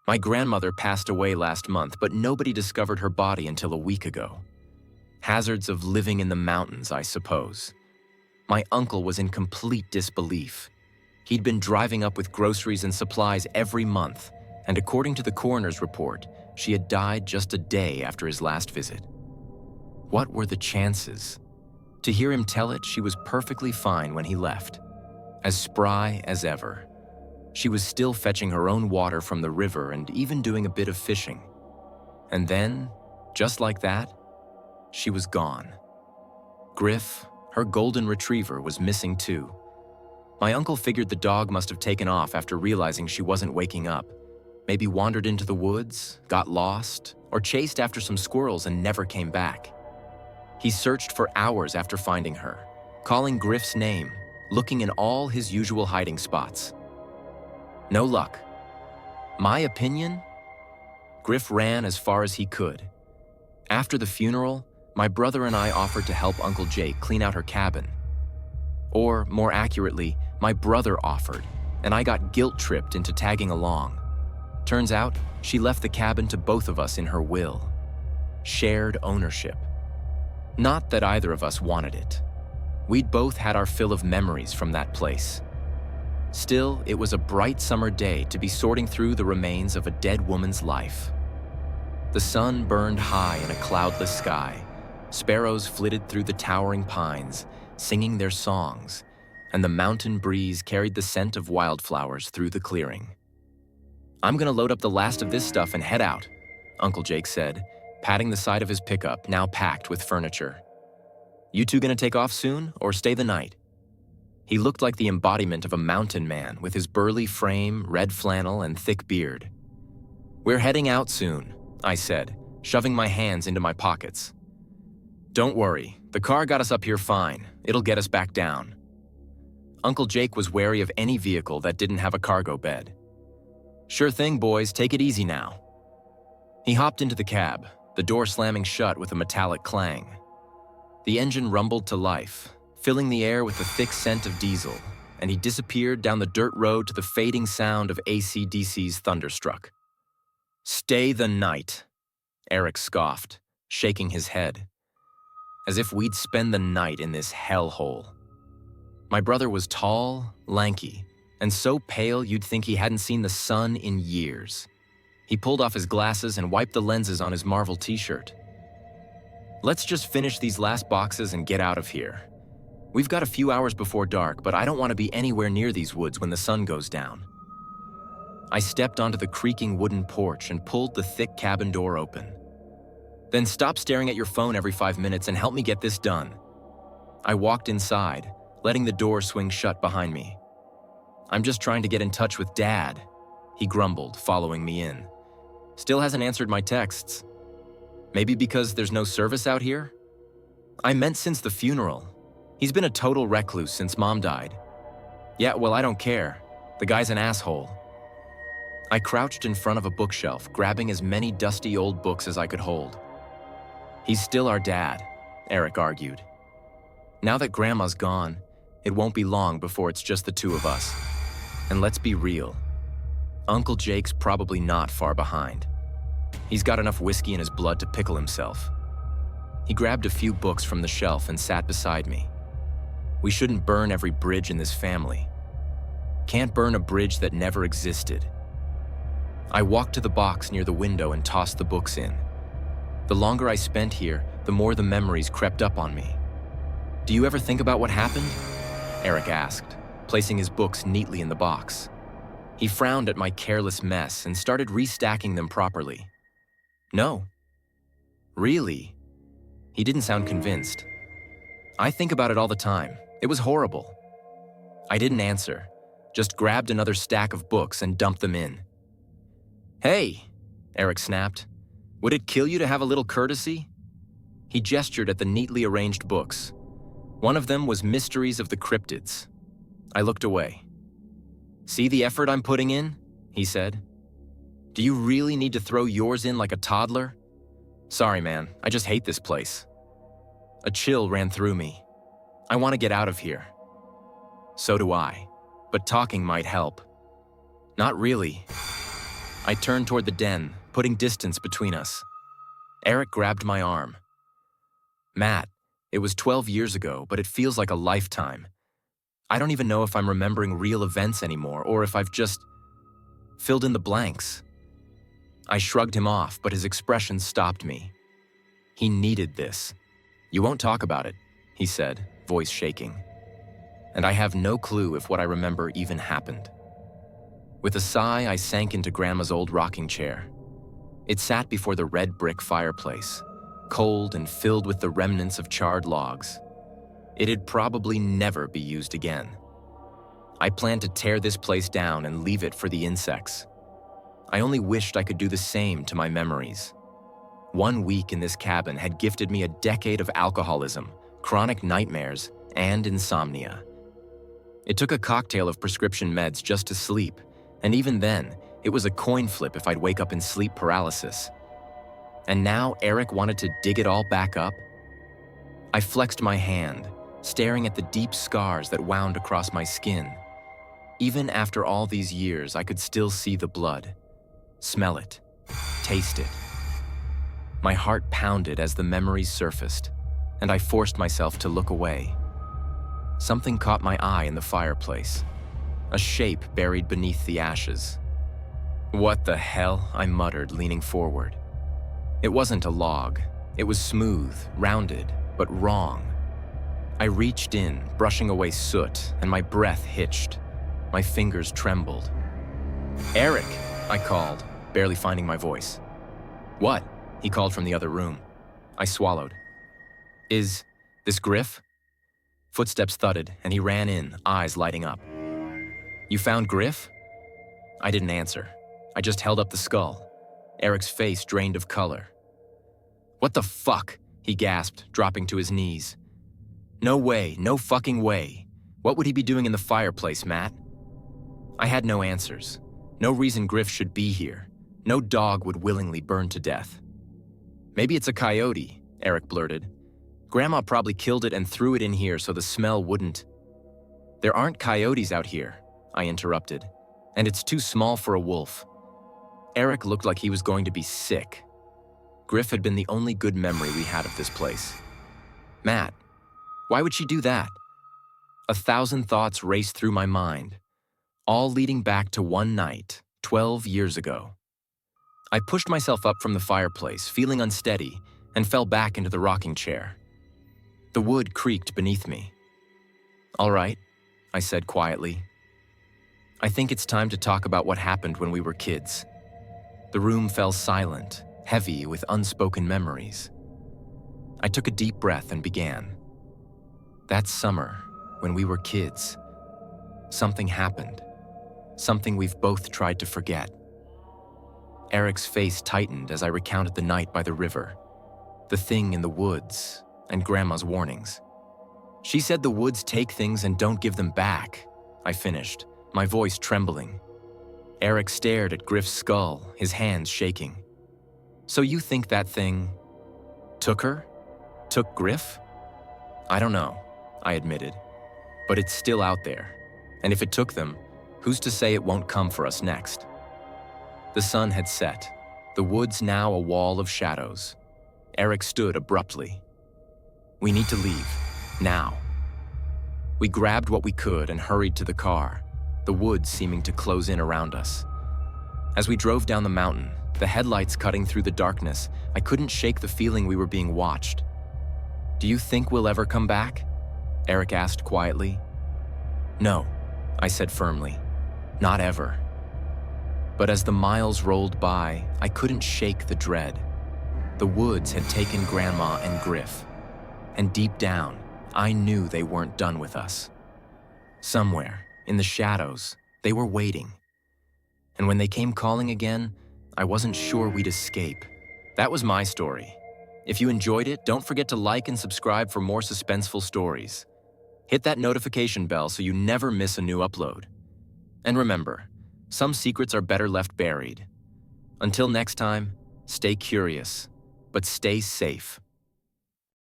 My grandmother passed away last month, but nobody discovered her body until a week ago. Hazards of living in the mountains, I suppose. My uncle was in complete disbelief. He'd been driving up with groceries and supplies every month, and according to the coroner's report, she had died just a day after his last visit. What were the chances? To hear him tell it, she was perfectly fine when he left, as spry as ever. She was still fetching her own water from the river and even doing a bit of fishing. And then, just like that, she was gone. Griff, her golden retriever, was missing too. My uncle figured the dog must have taken off after realizing she wasn't waking up. Maybe wandered into the woods, got lost, or chased after some squirrels and never came back. He searched for hours after finding her, calling Griff's name, looking in all his usual hiding spots. No luck. My opinion? Griff ran as far as he could. After the funeral, my brother and I offered to help Uncle Jake clean out her cabin. Or, more accurately, my brother offered, and I got guilt-tripped into tagging along. Turns out, she left the cabin to both of us in her will. Shared ownership. Not that either of us wanted it. We'd both had our fill of memories from that place. Still, it was a bright summer day to be sorting through the remains of a dead woman's life. The sun burned high in a cloudless sky. Sparrows flitted through the towering pines, singing their songs, and the mountain breeze carried the scent of wildflowers through the clearing. "I'm gonna load up the last of this stuff and head out," Uncle Jake said, patting the side of his pickup, now packed with furniture. "You two gonna take off soon, or stay the night?" He looked like the embodiment of a mountain man with his burly frame, red flannel, and thick beard. "We're heading out soon," I said, shoving my hands into my pockets. "Don't worry, the car got us up here fine. It'll get us back down." Uncle Jake was wary of any vehicle that didn't have a cargo bed. "Sure thing, boys, take it easy now." He hopped into the cab, the door slamming shut with a metallic clang. The engine rumbled to life, filling the air with the thick scent of diesel, and he disappeared down the dirt road to the fading sound of AC/DC's Thunderstruck. "Stay the night," Eric scoffed, shaking his head. As if we'd spend the night in this hellhole. My brother was tall, lanky, and so pale you'd think he hadn't seen the sun in years. He pulled off his glasses and wiped the lenses on his Marvel t-shirt. "Let's just finish these last boxes and get out of here. We've got a few hours before dark, but I don't want to be anywhere near these woods when the sun goes down." I stepped onto the creaking wooden porch and pulled the thick cabin door open. "Then stop staring at your phone every 5 minutes and help me get this done." I walked inside, letting the door swing shut behind me. "I'm just trying to get in touch with Dad," he grumbled, following me in. "Still hasn't answered my texts. Maybe because there's no service out here?" "I meant since the funeral. He's been a total recluse since Mom died." "Yeah, well, I don't care. The guy's an asshole." I crouched in front of a bookshelf, grabbing as many dusty old books as I could hold. "He's still our dad," Eric argued. "Now that Grandma's gone, it won't be long before it's just the two of us. And let's be real. Uncle Jake's probably not far behind. He's got enough whiskey in his blood to pickle himself." He grabbed a few books from the shelf and sat beside me. "We shouldn't burn every bridge in this family. Can't burn a bridge that never existed." I walked to the box near the window and tossed the books in. The longer I spent here, the more the memories crept up on me. "Do you ever think about what happened?" Eric asked, placing his books neatly in the box. He frowned at my careless mess and started restacking them properly. "No." "Really?" He didn't sound convinced. "I think about it all the time. It was horrible." I didn't answer, just grabbed another stack of books and dumped them in. "Hey," Eric snapped. "Would it kill you to have a little courtesy?" He gestured at the neatly arranged books. One of them was Mysteries of the Cryptids. I looked away. "See the effort I'm putting in?" he said. "Do you really need to throw yours in like a toddler?" "Sorry, man, I just hate this place." A chill ran through me. I want to get out of here. So do I, but talking might help. "Not really." I turned toward the den, putting distance between us. Eric grabbed my arm. Matt, it was 12 years ago, but it feels like a lifetime. I don't even know if I'm remembering real events anymore or if I've just filled in the blanks. I shrugged him off, but his expression stopped me. He needed this. You won't talk about it, he said, voice shaking. And I have no clue if what I remember even happened. With a sigh, I sank into Grandma's old rocking chair. It sat before the red brick fireplace, cold and filled with the remnants of charred logs. It'd probably never be used again. I planned to tear this place down and leave it for the insects. I only wished I could do the same to my memories. 1 week in this cabin had gifted me a decade of alcoholism, chronic nightmares, and insomnia. It took a cocktail of prescription meds just to sleep, and even then, it was a coin flip if I'd wake up in sleep paralysis. And now Eric wanted to dig it all back up? I flexed my hand, staring at the deep scars that wound across my skin. Even after all these years, I could still see the blood, smell it, taste it. My heart pounded as the memories surfaced, and I forced myself to look away. Something caught my eye in the fireplace, a shape buried beneath the ashes. What the hell? I muttered, leaning forward. It wasn't a log. It was smooth, rounded, but wrong. I reached in, brushing away soot, and my breath hitched. My fingers trembled. Eric, I called, barely finding my voice. What? He called from the other room. I swallowed. Is this Griff? Footsteps thudded, and he ran in, eyes lighting up. You found Griff? I didn't answer. I just held up the skull. Eric's face drained of color. What the fuck? He gasped, dropping to his knees. No way, no fucking way. What would he be doing in the fireplace, Matt? I had no answers. No reason Griff should be here. No dog would willingly burn to death. Maybe it's a coyote, Eric blurted. Grandma probably killed it and threw it in here so the smell wouldn't. There aren't coyotes out here, I interrupted, and it's too small for a wolf. Eric looked like he was going to be sick. Griff had been the only good memory we had of this place. Matt, why would she do that? 1,000 thoughts raced through my mind, all leading back to one night, 12 years ago. I pushed myself up from the fireplace, feeling unsteady, and fell back into the rocking chair. The wood creaked beneath me. All right, I said quietly. I think it's time to talk about what happened when we were kids. The room fell silent, heavy with unspoken memories. I took a deep breath and began. That summer, when we were kids, something happened. Something we've both tried to forget. Eric's face tightened as I recounted the night by the river, the thing in the woods, and Grandma's warnings. She said the woods take things and don't give them back, I finished, my voice trembling. Eric stared at Griff's skull, his hands shaking. So you think that thing took her? Took Griff? I don't know, I admitted. But it's still out there. And if it took them, who's to say it won't come for us next? The sun had set, the woods now a wall of shadows. Eric stood abruptly. We need to leave, now. We grabbed what we could and hurried to the car, the woods seeming to close in around us. As we drove down the mountain, the headlights cutting through the darkness, I couldn't shake the feeling we were being watched. Do you think we'll ever come back? Eric asked quietly. No, I said firmly. Not ever. But as the miles rolled by, I couldn't shake the dread. The woods had taken Grandma and Griff, and deep down, I knew they weren't done with us. Somewhere, in the shadows, they were waiting. And when they came calling again, I wasn't sure we'd escape. That was my story. If you enjoyed it, don't forget to like and subscribe for more suspenseful stories. Hit that notification bell so you never miss a new upload. And remember, some secrets are better left buried. Until next time, stay curious, but stay safe.